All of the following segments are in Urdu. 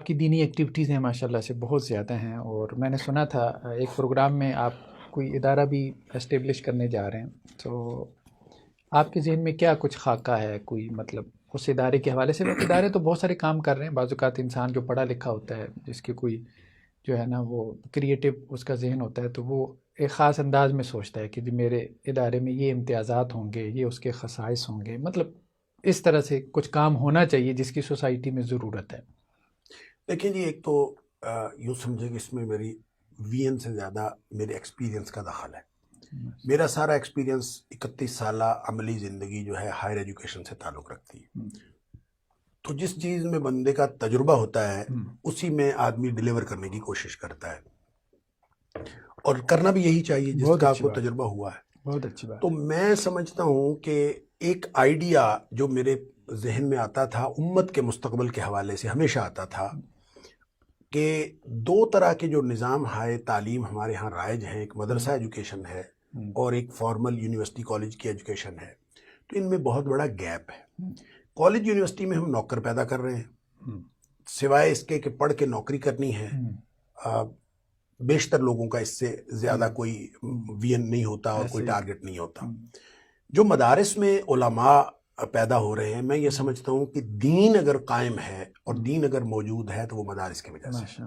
کی دینی ایکٹیویٹیز ہیں ماشاءاللہ سے بہت زیادہ ہیں، اور میں نے سنا تھا ایک پروگرام میں آپ کوئی ادارہ بھی اسٹیبلش کرنے جا رہے ہیں، تو آپ کے ذہن میں کیا کچھ خاکہ ہے؟ کوئی مطلب اس ادارے کے حوالے سے؟ ادارے تو بہت سارے کام کر رہے ہیں، بعض اوقات انسان جو پڑھا لکھا ہوتا ہے، جس کی کوئی جو ہے نا وہ کریٹو اس کا ذہن ہوتا ہے، تو وہ ایک خاص انداز میں سوچتا ہے کہ جی میرے ادارے میں یہ امتیازات ہوں گے، یہ اس کے خصائص ہوں گے، مطلب اس طرح سے کچھ کام ہونا چاہیے جس کی سوسائٹی میں ضرورت ہے۔ دیکھیں جی، ایک تو یوں سمجھے کہ اس میں میری وی این سے زیادہ میرے ایکسپیرینس کا دخل ہے۔ میرا سارا ایکسپیرینس 31 سالہ عملی زندگی جو ہے ہائر ایجوکیشن سے تعلق رکھتی ہے، تو جس چیز میں بندے کا تجربہ ہوتا ہے اسی میں آدمی ڈیلیور کرنے کی کوشش کرتا ہے، اور کرنا بھی یہی چاہیے جس کا آپ کو تجربہ ہوا ہے۔ بہت اچھی بات۔ تو میں سمجھتا ہوں کہ ایک آئیڈیا جو میرے ذہن میں آتا تھا امت کے مستقبل کے حوالے سے ہمیشہ آتا تھا کہ دو طرح کے جو نظام ہائے تعلیم ہمارے ہاں رائج ہیں، ایک مدرسہ ایجوکیشن ہے اور ایک فارمل یونیورسٹی کالج کی ایجوکیشن ہے، تو ان میں بہت بڑا گیپ ہے۔ کالج یونیورسٹی میں ہم نوکر پیدا کر رہے ہیں، سوائے اس کے کہ پڑھ کے نوکری کرنی ہے۔ بیشتر لوگوں کا اس سے زیادہ کوئی وین نہیں ہوتا اور کوئی ٹارگٹ نہیں ہوتا۔ جو مدارس میں علماء پیدا ہو رہے ہیں، میں یہ سمجھتا ہوں کہ دین اگر قائم ہے اور دین اگر موجود ہے تو وہ مدارس کی وجہ سے۔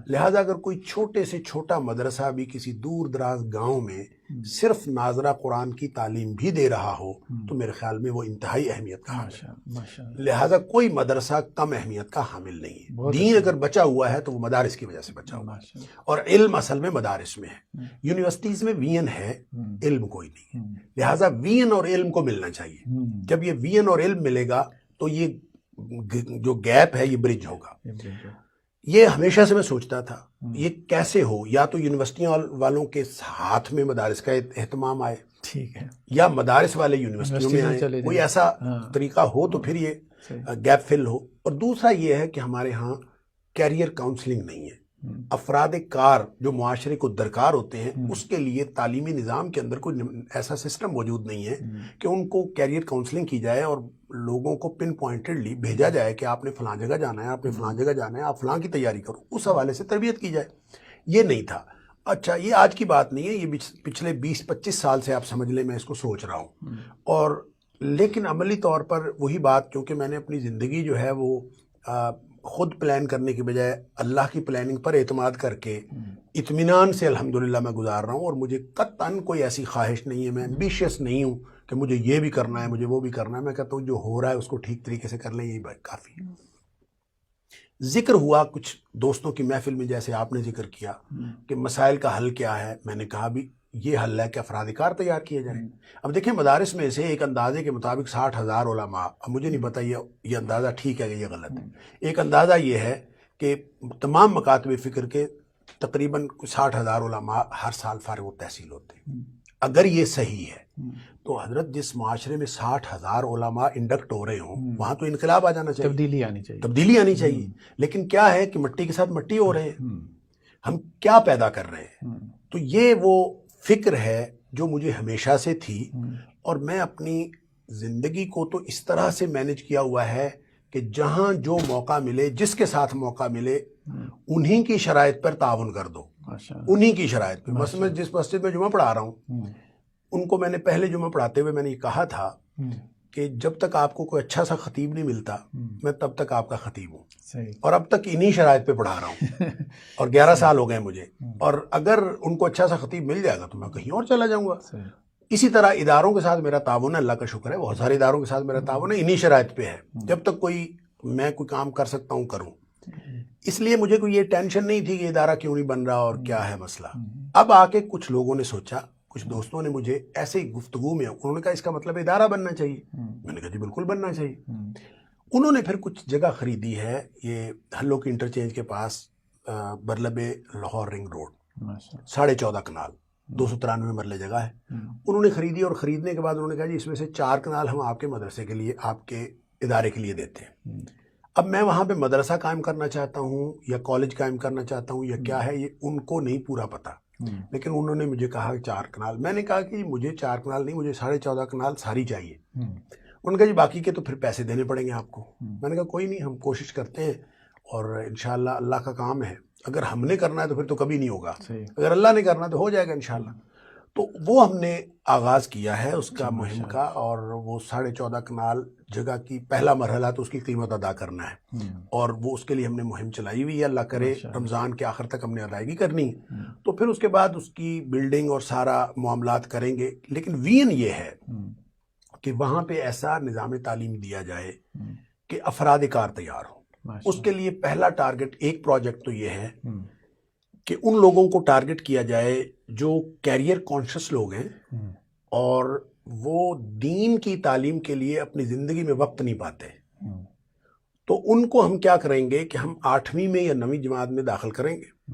لہٰذا اگر کوئی چھوٹے سے چھوٹا مدرسہ بھی کسی دور دراز گاؤں میں صرف ناظرہ قرآن کی تعلیم بھی دے رہا ہو تو میرے خیال میں وہ انتہائی اہمیت کا حامل ہے۔ لہٰذا کوئی مدرسہ کم اہمیت کا حامل نہیں ہے۔ دین اگر بچا ہوا ہے تو وہ مدارس کی وجہ سے بچا ہوا ہے، اور علم اصل میں مدارس میں ہے۔ یونیورسٹیز میں وی این ہے، علم کوئی نہیں ہے۔ لہٰذا وی این اور علم کو ملنا چاہیے۔ جب یہ وی این اور علم ملے گا تو یہ جو گیپ ہے یہ برج ہوگا۔ یہ ہمیشہ سے میں سوچتا تھا یہ کیسے ہو، یا تو یونیورسٹیوں والوں کے ہاتھ میں مدارس کا اہتمام آئے، ٹھیک ہے، یا مدارس والے یونیورسٹیوں میں آئے، کوئی ایسا طریقہ ہو تو پھر یہ گیپ فل ہو۔ اور دوسرا یہ ہے کہ ہمارے ہاں کیریئر کاؤنسلنگ نہیں ہے۔ افراد کار جو معاشرے کو درکار ہوتے ہیں اس کے لیے تعلیمی نظام کے اندر کوئی ایسا سسٹم موجود نہیں ہے کہ ان کو کیریئر کاؤنسلنگ کی جائے اور لوگوں کو پن پوائنٹڈلی بھیجا جائے کہ آپ نے فلاں جگہ جانا ہے، آپ نے فلاں جگہ جانا ہے، آپ فلاں کی تیاری کرو، اس حوالے سے تربیت کی جائے۔ یہ نہیں تھا۔ اچھا، یہ آج کی بات نہیں ہے، یہ پچھلے 20-25 سال سے آپ سمجھ لیں میں اس کو سوچ رہا ہوں۔ اور لیکن عملی طور پر وہی بات، کیونکہ میں نے اپنی زندگی جو ہے وہ خود پلان کرنے کی بجائے اللہ کی پلاننگ پر اعتماد کر کے اطمینان سے الحمدللہ میں گزار رہا ہوں، اور مجھے قطعاً کوئی ایسی خواہش نہیں ہے، میں ایمبیشیس نہیں ہوں کہ مجھے یہ بھی کرنا ہے، مجھے وہ بھی کرنا ہے۔ میں کہتا ہوں جو ہو رہا ہے اس کو ٹھیک طریقے سے کر لیں، یہی بات کافی ہے۔ ذکر ہوا کچھ دوستوں کی محفل میں، جیسے آپ نے ذکر کیا کہ مسائل کا حل کیا ہے، میں نے کہا بھی یہ حل ہے کہ افراد کار تیار کیے جائیں۔ اب دیکھیں مدارس میں سے ایک اندازے کے مطابق 60,000 علماء، اب مجھے نہیں پتہ یہ اندازہ ٹھیک ہے کہ یہ غلط ہے۔ ایک اندازہ یہ ہے کہ تمام مکاتب فکر کے تقریباً 60,000 علماء ہر سال فارغ التحصیل ہوتے ہیں۔ اگر یہ صحیح ہے تو حضرت جس معاشرے میں 60,000 علماء انڈکٹ ہو رہے ہوں وہاں تو انقلاب آ جانا چاہیے، تبدیلی آنی چاہیے۔ لیکن کیا ہے کہ مٹی کے ساتھ مٹی ہو رہے ہیں، ہم کیا پیدا کر رہے ہیں؟ تو یہ وہ فکر ہے جو مجھے ہمیشہ سے تھی، اور میں اپنی زندگی کو تو اس طرح سے مینج کیا ہوا ہے کہ جہاں جو موقع ملے، جس کے ساتھ موقع ملے، انہی کی شرائط پر تعاون کر دو، انہی کی شرائط پہ۔ بس میں جس مسجد میں جمعہ پڑھا رہا ہوں ان کو میں نے پہلے جمعہ پڑھاتے ہوئے میں نے یہ کہا تھا کہ جب تک آپ کو کوئی اچھا سا خطیب نہیں ملتا میں تب تک آپ کا خطیب ہوں، اور اب تک انہی شرائط پہ پڑھا رہا ہوں، اور 11 سال ہو گئے مجھے، اور اگر ان کو اچھا سا خطیب مل جائے گا تو میں کہیں اور چلا جاؤں گا۔ اسی طرح اداروں کے ساتھ میرا تعاون ہے، اللہ کا شکر ہے، بہت سارے اداروں کے ساتھ میرا تعاون ہے، انہی شرائط پہ ہے۔ جب تک میں کوئی کام کر سکتا ہوں کروں، اس لیے مجھے کوئی یہ ٹینشن نہیں تھی کہ ادارہ کیوں نہیں بن رہا اور کیا ہے مسئلہ۔ اب آ کے کچھ لوگوں نے سوچا، کچھ دوستوں نے مجھے ایسے ہی گفتگو میں انہوں نے کہا اس کا مطلب ادارہ بننا چاہیے۔ میں نے کہا جی بالکل بننا چاہیے۔ انہوں نے پھر کچھ جگہ خریدی ہے، یہ ہلو کی انٹرچینج کے پاس برلب لاہور رنگ روڈ، 14.5 کنال، 293 مرلے جگہ ہے۔ انہوں نے خریدی، اور خریدنے کے بعد انہوں نے کہا جی اس میں سے 4 کنال ہم آپ کے مدرسے کے لیے، آپ کے ادارے کے لیے دیتے ہیں۔ اب میں وہاں پہ مدرسہ قائم کرنا چاہتا ہوں یا کالج قائم کرنا چاہتا ہوں یا کیا ہے، یہ ان کو نہیں پورا پتا، لیکن انہوں نے مجھے کہا 4 کنال۔ میں نے کہا کہ مجھے 4 کنال نہیں، مجھے 14.5 کنال ساری چاہیے۔ انہوں نے کہا جی باقی کے تو پھر پیسے دینے پڑیں گے آپ کو۔ میں نے کہا کوئی نہیں، ہم کوشش کرتے ہیں اور انشاءاللہ اللہ کا کام ہے، اگر ہم نے کرنا ہے تو پھر تو کبھی نہیں ہوگا، صحیح، اگر اللہ نے کرنا تو ہو جائے گا انشاءاللہ۔ تو وہ ہم نے آغاز کیا ہے اس کا مہم کا، اور وہ 14.5 کنال جگہ کی پہلا مرحلہ تو اس کی قیمت ادا کرنا ہے، اور وہ اس کے لیے ہم نے مہم چلائی ہوئی ہے، اللہ کرے رمضان کے آخر تک ہم نے ادائیگی کرنی، تو پھر اس کے بعد اس کی بلڈنگ اور سارا معاملات کریں گے۔ لیکن وین یہ ہے کہ وہاں پہ ایسا نظام تعلیم دیا جائے کہ افراد کار تیار ہوں۔ اس کے لیے پہلا ٹارگٹ، ایک پروجیکٹ تو یہ ہے کہ ان لوگوں کو ٹارگٹ کیا جائے جو کیریئر کانشس لوگ ہیں اور وہ دین کی تعلیم کے لیے اپنی زندگی میں وقت نہیں پاتے، تو ان کو ہم کیا کریں گے کہ ہم 8ویں میں یا 9ویں جماعت میں داخل کریں گے،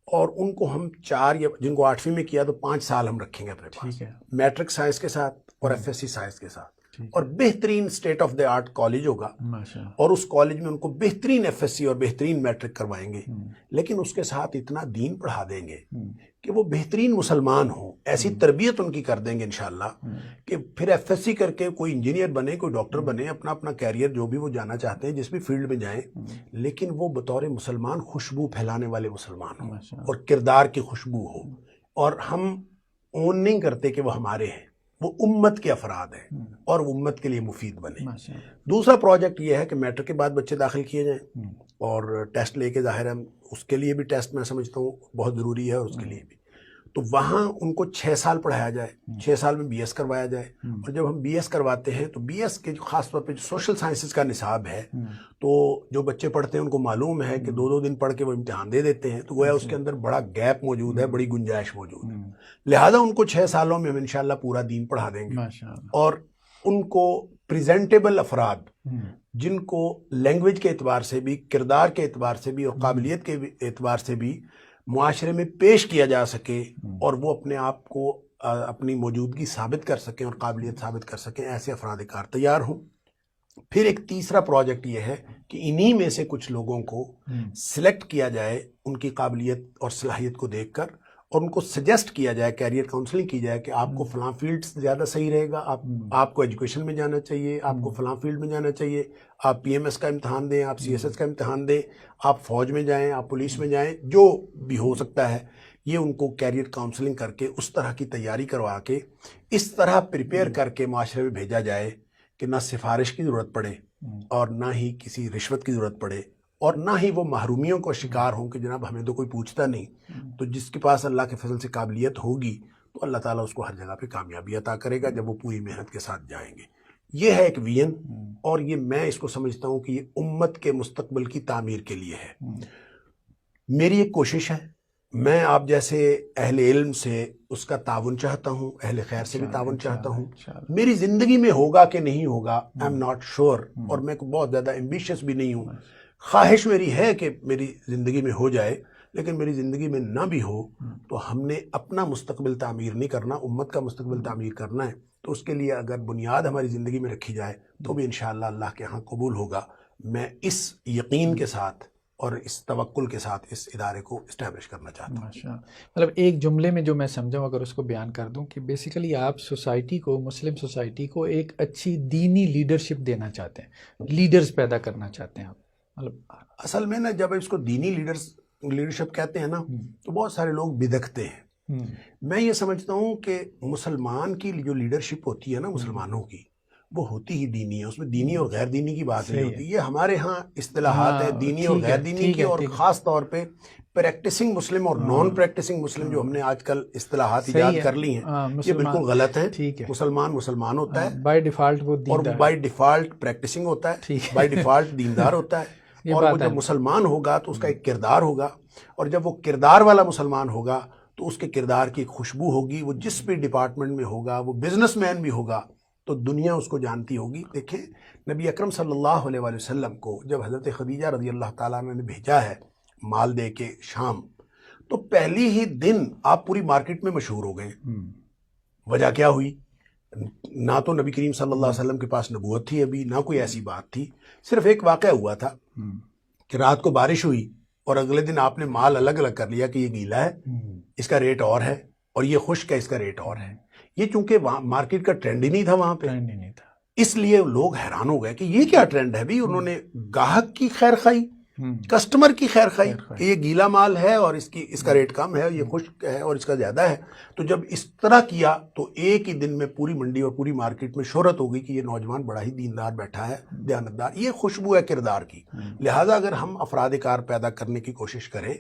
اور ان کو ہم 4 یا جن کو 8ویں میں کیا تو 5 سال ہم رکھیں گے اپنے پاس، میٹرک سائنس کے ساتھ اور ایف ایس سی سائنس کے ساتھ، اور بہترین state of the art college ہوگا، اور اس کالج میں ان کو بہترین ایف ایس سی اور بہترین میٹرک کروائیں گے، لیکن اس کے ساتھ اتنا دین پڑھا دیں گے کہ وہ بہترین مسلمان ہوں، ایسی تربیت ان کی کر دیں گے انشاءاللہ کہ پھر ایف ایس سی کر کے کوئی انجینئر بنے، کوئی ڈاکٹر بنے، اپنا کیریئر جو بھی وہ جانا چاہتے ہیں جس بھی فیلڈ میں جائیں، لیکن وہ بطور مسلمان خوشبو پھیلانے والے مسلمان ہوں اور کردار کی خوشبو ہو، اور ہم اون نہیں کرتے کہ وہ ہمارے ہیں، وہ امت کے افراد ہیں اور وہ امت کے لیے مفید بنے۔ دوسرا پروجیکٹ یہ ہے کہ میٹرک کے بعد بچے داخل کیے جائیں اور ٹیسٹ لے کے، ظاہر ہے اس کے لیے بھی ٹیسٹ میں سمجھتا ہوں بہت ضروری ہے، اور اس کے لیے بھی تو وہاں ان کو 6 سال پڑھایا جائے، 6 سال میں بی ایس کروایا جائے، اور جب ہم بی ایس کرواتے ہیں تو بی ایس کے خاص طور پہ جو سوشل سائنسز کا نصاب ہے، تو جو بچے پڑھتے ہیں ان کو معلوم ہے کہ 2 دن پڑھ کے وہ امتحان دے دیتے ہیں، تو گویا اس کے اندر بڑا گیپ موجود ہے، بڑی گنجائش موجود ہے، لہٰذا ان کو 6 سالوں میں ہم انشاءاللہ پورا دین پڑھا دیں گے، اور ان کو پریزنٹیبل افراد جن کو لینگویج کے اعتبار سے بھی، کردار کے اعتبار سے بھی اور قابلیت کے اعتبار سے بھی معاشرے میں پیش کیا جا سکے، اور وہ اپنے آپ کو اپنی موجودگی ثابت کر سکیں اور قابلیت ثابت کر سکیں، ایسے افراد کار تیار ہوں۔ پھر ایک تیسرا پروجیکٹ یہ ہے کہ انہی میں سے کچھ لوگوں کو سلیکٹ کیا جائے ان کی قابلیت اور صلاحیت کو دیکھ کر، اور ان کو سجیسٹ کیا جائے، کیریئر کاؤنسلنگ کی جائے کہ آپ کو فلاں فیلڈ زیادہ صحیح رہے گا، آپ کو ایجوکیشن میں جانا چاہیے، آپ کو فلاں فیلڈ میں جانا چاہیے، آپ پی ایم ایس کا امتحان دیں، آپ سی ایس ایس کا امتحان دیں، آپ فوج میں جائیں، آپ پولیس میں جائیں، جو بھی ہو سکتا ہے، یہ ان کو کیریئر کاؤنسلنگ کر کے اس طرح کی تیاری کروا کے اس طرح پریپیئر کر کے معاشرے میں بھیجا جائے کہ نہ سفارش کی ضرورت پڑے اور نہ ہی کسی رشوت کی ضرورت پڑے، اور نہ ہی وہ محرومیوں کو شکار ہوں کہ جناب ہمیں تو کوئی پوچھتا نہیں، تو جس کے پاس اللہ کے فضل سے قابلیت ہوگی تو اللہ تعالیٰ اس کو ہر جگہ پہ کامیابی عطا کرے گا جب وہ پوری محنت کے ساتھ جائیں گے۔ یہ ہے ایک وین، اور یہ میں اس کو سمجھتا ہوں کہ یہ امت کے مستقبل کی تعمیر کے لیے ہے۔ میری ایک کوشش ہے، میں آپ جیسے اہل علم سے اس کا تعاون چاہتا ہوں، اہل خیر سے بھی تعاون چاہتا ہوں۔ میری زندگی میں ہوگا کہ نہیں ہوگا، آئی ایم ناٹ شور، اور میں بہت زیادہ ایمبیشس بھی نہیں ہوں، خواہش میری ہے کہ میری زندگی میں ہو جائے، لیکن میری زندگی میں نہ بھی ہو تو ہم نے اپنا مستقبل تعمیر نہیں کرنا، امت کا مستقبل تعمیر کرنا ہے، تو اس کے لیے اگر بنیاد ہماری زندگی میں رکھی جائے تو بھی انشاءاللہ اللہ کے ہاں قبول ہوگا۔ میں اس یقین کے ساتھ اور اس توکل کے ساتھ اس ادارے کو اسٹیبلش کرنا چاہتا ہوں۔ مطلب ایک جملے میں جو میں سمجھاؤں، اگر اس کو بیان کر دوں، کہ بیسیکلی آپ سوسائٹی کو، مسلم سوسائٹی کو ایک اچھی دینی لیڈرشپ دینا چاہتے ہیں، لیڈرز پیدا کرنا چاہتے ہیں آپ۔ مطلب اصل میں نا جب اس کو دینی لیڈرشپ کہتے ہیں نا تو بہت سارے لوگ بدکتے ہیں۔ میں یہ سمجھتا ہوں کہ مسلمان کی جو لیڈرشپ ہوتی ہے نا، مسلمانوں کی، وہ ہوتی ہی دینی ہے، اس میں دینی اور غیر دینی کی بات نہیں ہوتی۔ یہ ہمارے ہاں اصطلاحات ہے دینی اور غیر دینی کی، اور خاص طور پہ پریکٹسنگ مسلم اور نان پریکٹسنگ مسلم جو ہم نے آج کل اصطلاحات ایجاد کر لی ہیں، یہ بالکل غلط ہیں۔ مسلمان ہوتا ہے بائی ڈیفالٹ، اور بائی ڈیفالٹ پریکٹسنگ ہوتا ہے، بائی ڈیفالٹ دیندار ہوتا ہے، اور وہ جب مسلمان ہوگا تو اس کا ایک کردار ہوگا، اور جب وہ کردار والا مسلمان ہوگا تو اس کے کردار کی ایک خوشبو ہوگی، وہ جس بھی ڈپارٹمنٹ میں ہوگا، وہ بزنس مین بھی ہوگا تو دنیا اس کو جانتی ہوگی۔ دیکھیں نبی اکرم صلی اللہ علیہ وآلہ وسلم کو جب حضرت خدیجہ رضی اللہ تعالیٰ عنہ نے بھیجا ہے مال دے کے شام، تو پہلی ہی دن آپ پوری مارکیٹ میں مشہور ہو گئے۔ وجہ کیا ہوئی؟ نہ تو نبی کریم صلی اللہ علیہ وسلم کے پاس نبوت تھی ابھی، نہ کوئی ایسی بات تھی، صرف ایک واقعہ ہوا تھا کہ رات کو بارش ہوئی اور اگلے دن آپ نے مال الگ الگ کر لیا کہ یہ گیلا ہے، اس کا ریٹ اور ہے، اور یہ خشک ہے، اس کا ریٹ اور ہے۔ یہ چونکہ مارکیٹ کا ٹرینڈ ہی نہیں تھا وہاں پہ، اس لیے لوگ حیران ہو گئے کہ یہ کیا ٹرینڈ ہے بھی۔ انہوں نے گاہک کی خیر خواہی کسٹمر کی خیر خواہی کہ یہ گیلا مال ہے اور اس کا ریٹ کم ہے، یہ خشک ہے اور اس کا زیادہ ہے. تو جب اس طرح کیا تو ایک ہی دن میں پوری منڈی اور پوری مارکیٹ میں شہرت ہو گئی کہ یہ نوجوان بڑا ہی دیندار بیٹھا ہے، دیانتدار. یہ خوشبو ہے کردار کی. لہٰذا اگر ہم افراد کار پیدا کرنے کی کوشش کریں،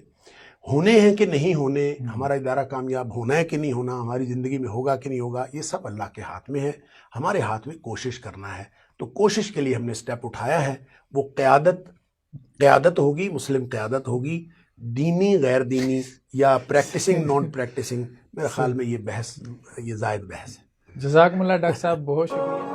ہونے ہیں کہ نہیں ہونے، ہمارا ادارہ کامیاب ہونا ہے کہ نہیں ہونا، ہماری زندگی میں ہوگا کہ نہیں ہوگا، یہ سب اللہ کے ہاتھ میں ہے. ہمارے ہاتھ میں کوشش کرنا ہے. تو کوشش کے لیے ہم نے سٹیپ اٹھایا ہے. وہ قیادت ہوگی، مسلم قیادت ہوگی، دینی غیر دینی یا پریکٹسنگ نان پریکٹسنگ، میرے خیال میں یہ زائد بحث ہے. جزاکم اللہ ڈاکٹر صاحب، بہت شکریہ.